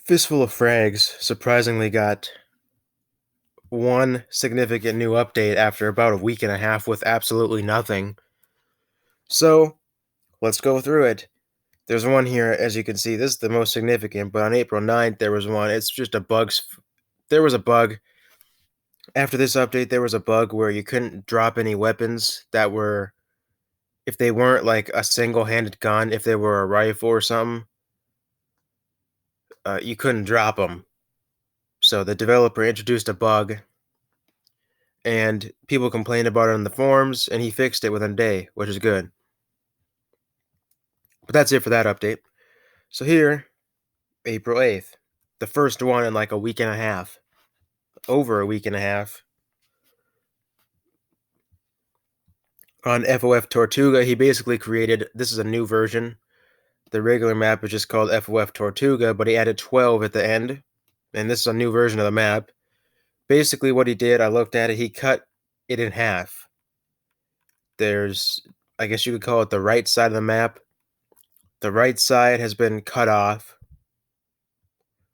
Fistful of Frags surprisingly got one significant new update after about a week and a half with absolutely nothing. So, let's go through it. There's one here, as you can see, this is the most significant, but on April 9th there was one. It's just a bug. There was a bug. After this update, there was a bug where you couldn't drop any weapons that were, if they weren't like a single handed gun, if they were a rifle or something, you couldn't drop them. So the developer introduced a bug and people complained about it on the forums, and he fixed it within a day, which is good. But that's it for that update. So here, April 8th, the first one in like a week and a half, over a week and a half. On FOF Tortuga, he basically created, this is a new version. The regular map is just called FOF Tortuga, but he added 12 at the end, and this is a new version of the map. Basically what he did, I looked at it, he cut it in half. There's, I guess you could call it the right side of the map. The right side has been cut off.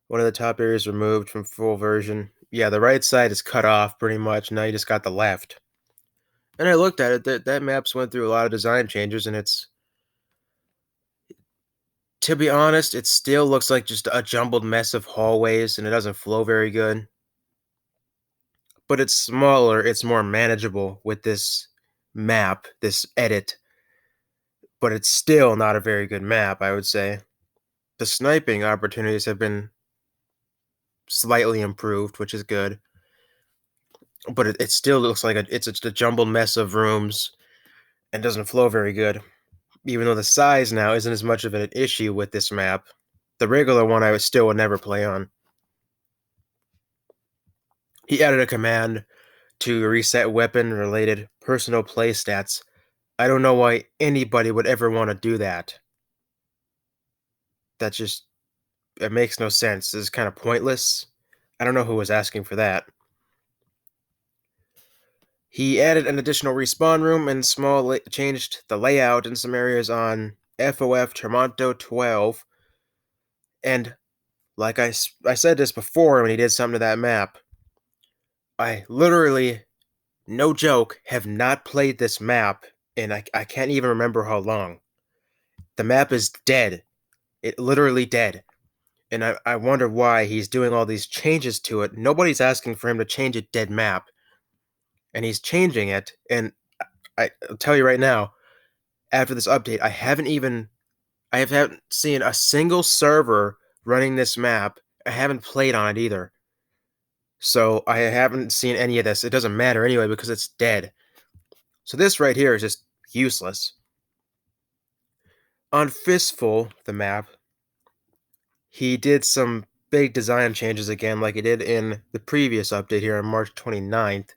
One of the top areas removed from full version. Yeah, the right side is cut off pretty much. Now you just got the left. And I looked at it. That map's went through a lot of design changes, and it's, to be honest, it still looks like just a jumbled mess of hallways, and it doesn't flow very good. But it's smaller. It's more manageable with this map, this edit. But it's still not a very good map, I would say. The sniping opportunities have been slightly improved, which is good. But it still looks like it's just a jumbled mess of rooms and doesn't flow very good. Even though the size now isn't as much of an issue with this map, the regular one I would never play on. He added a command to reset weapon related personal play stats. I don't know why anybody would ever want to do that. That just, it makes no sense. It's kind of pointless. I don't know who was asking for that. He added an additional respawn room and changed the layout in some areas on FOF Tremonto 12. And like I said this before when he did something to that map, I literally, no joke, have not played this map and I can't even remember how long. The map is dead. It literally dead. And I wonder why he's doing all these changes to it. Nobody's asking for him to change a dead map. And he's changing it. And I'll tell you right now, after this update, I haven't seen a single server running this map. I haven't played on it either. So I haven't seen any of this. It doesn't matter anyway because it's dead. So this right here is just useless. On Fistful, the map, he did some big design changes again like he did in the previous update here on March 29th.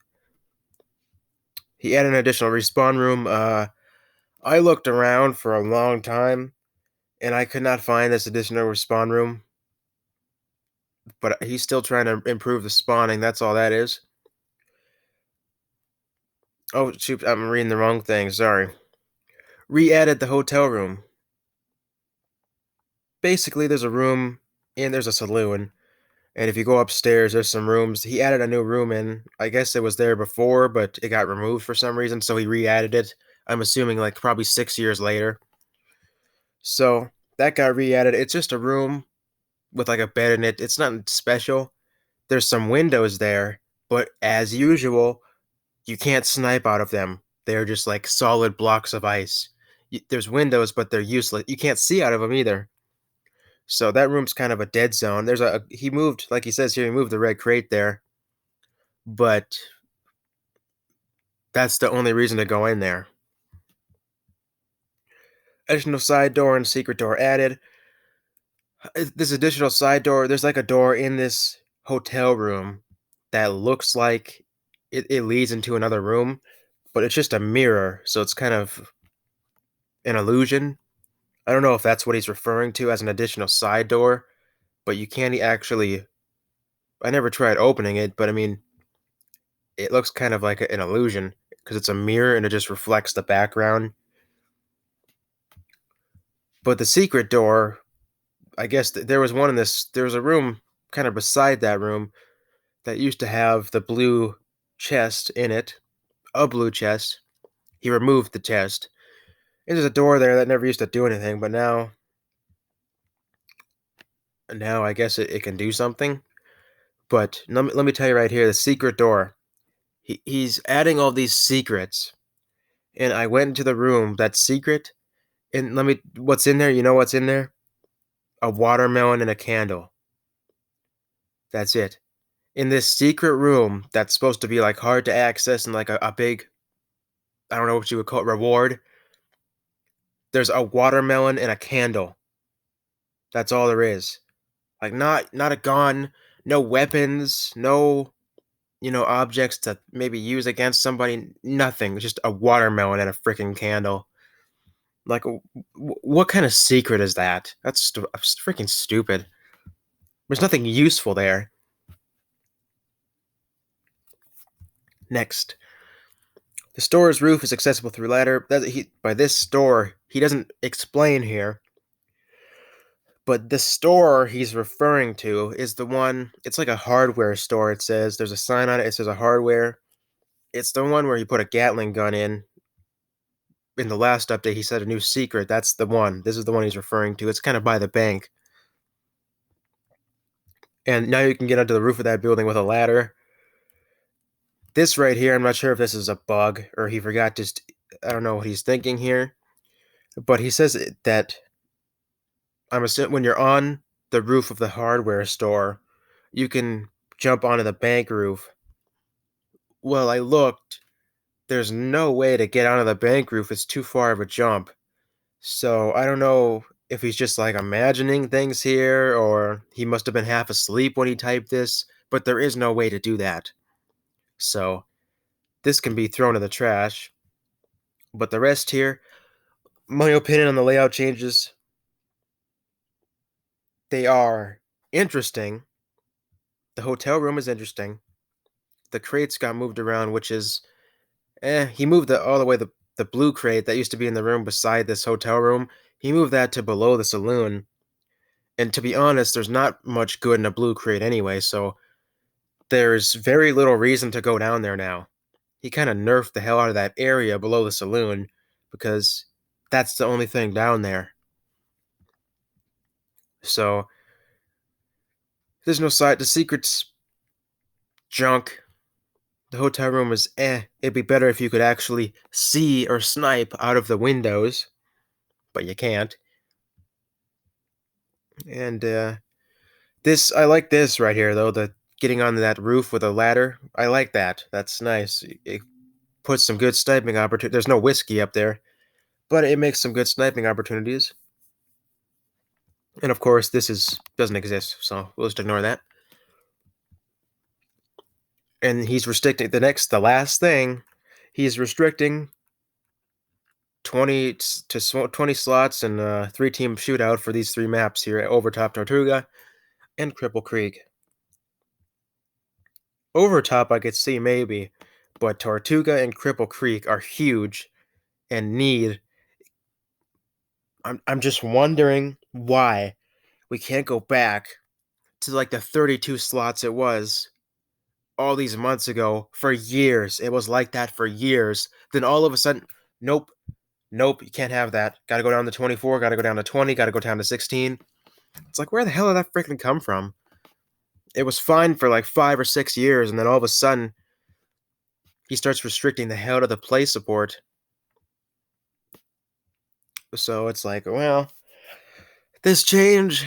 He added an additional respawn room. I looked around for a long time and I could not find this additional respawn room. But he's still trying to improve the spawning. That's all that is. Oh, shoot, I'm reading the wrong thing. Sorry. Re-added the hotel room. Basically, there's a room and there's a saloon. And if you go upstairs, there's some rooms. He added a new room in. I guess it was there before, but it got removed for some reason, so he re-added it. I'm assuming like probably 6 years later. So that got re-added. It's just a room with like a bed in it. It's nothing special. There's some windows there, but as usual, you can't snipe out of them. They're just like solid blocks of ice. There's windows, but they're useless. You can't see out of them either. So that room's kind of a dead zone. He moved, like he says here, he moved the red crate there, but that's the only reason to go in there. Additional side door and secret door added. This additional side door, there's like a door in this hotel room that looks like it leads into another room, but it's just a mirror, so it's kind of an illusion. I don't know if that's what he's referring to as an additional side door, but you can't actually. I never tried opening it, but I mean, it looks kind of like an illusion because it's a mirror and it just reflects the background. But the secret door, I guess there was one in this. There was a room kind of beside that room that used to have the blue chest in it, a blue chest. He removed the chest. And there's a door there that never used to do anything, but now I guess it can do something. But let me tell you right here, the secret door. He's adding all these secrets, and I went into the room that's secret, and what's in there? You know what's in there? A watermelon and a candle. That's it. In this secret room that's supposed to be like hard to access and like a big, I don't know what you would call it, reward. There's a watermelon and a candle. That's all there is. Like not a gun, no weapons, no objects to maybe use against somebody. Nothing. Just a watermelon and a freaking candle. Like, what kind of secret is that? That's freaking stupid. There's nothing useful there. Next, the store's roof is accessible through ladder. By this store, he doesn't explain here, but the store he's referring to is the one. It's like a hardware store. It says there's a sign on it. It says a hardware. It's the one where he put a Gatling gun in. In the last update, he said a new secret. That's the one. This is the one he's referring to. It's kind of by the bank. And now you can get onto the roof of that building with a ladder. This right here, I'm not sure if this is a bug or he forgot I don't know what he's thinking here. But he says that I'm assuming when you're on the roof of the hardware store, you can jump onto the bank roof. Well, I looked. There's no way to get onto the bank roof. It's too far of a jump. So I don't know if he's just like imagining things here or he must have been half asleep when he typed this, but there is no way to do that. So this can be thrown in the trash. But the rest here, my opinion on the layout changes, they are interesting. The hotel room is interesting. The crates got moved around, which is, he moved all the way the blue crate that used to be in the room beside this hotel room. He moved that to below the saloon. And to be honest, there's not much good in a blue crate anyway, so there's very little reason to go down there now. He kind of nerfed the hell out of that area below the saloon because that's the only thing down there. So there's no side. The secret's junk. The hotel room is It'd be better if you could actually see or snipe out of the windows, but you can't. And I like this right here though. The getting on that roof with a ladder. I like that. That's nice. It puts some good sniping opportunities. There's no whiskey up there, but it makes some good sniping opportunities. And of course, doesn't exist, so we'll just ignore that. And he's restricting the last thing. He's restricting 20 slots and a 3-team shootout for these 3 maps here at Overtop Tortuga and Cripple Creek. Overtop I could see maybe, but Tortuga and Cripple Creek are huge and need. I'm just wondering why we can't go back to like the 32 slots it was all these months ago for years. It was like that for years. Then all of a sudden, nope, you can't have that. Got to go down to 24, got to go down to 20, got to go down to 16. It's like, where the hell did that freaking come from? It was fine for like 5 or 6 years, and then all of a sudden, he starts restricting the hell out of the play support. So it's like, well, this change,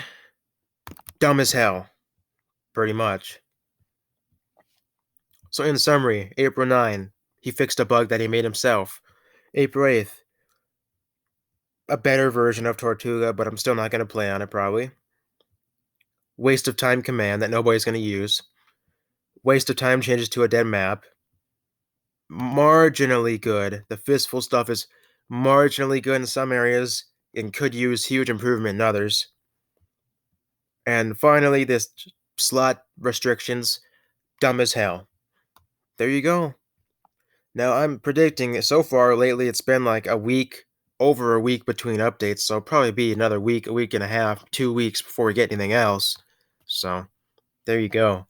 dumb as hell, pretty much. So in summary, April 9, he fixed a bug that he made himself. April 8th, a better version of Tortuga, but I'm still not going to play on it probably. Waste of time command that nobody's going to use. Waste of time changes to a dead map. Marginally good. The Fistful stuff is marginally good in some areas and could use huge improvement in others. And finally, this slot restrictions, dumb as hell. There you go. Now, I'm predicting so far lately it's been like a week over a week between updates, so it'll probably be another week, a week and a half, 2 weeks before we get anything else. So, there you go.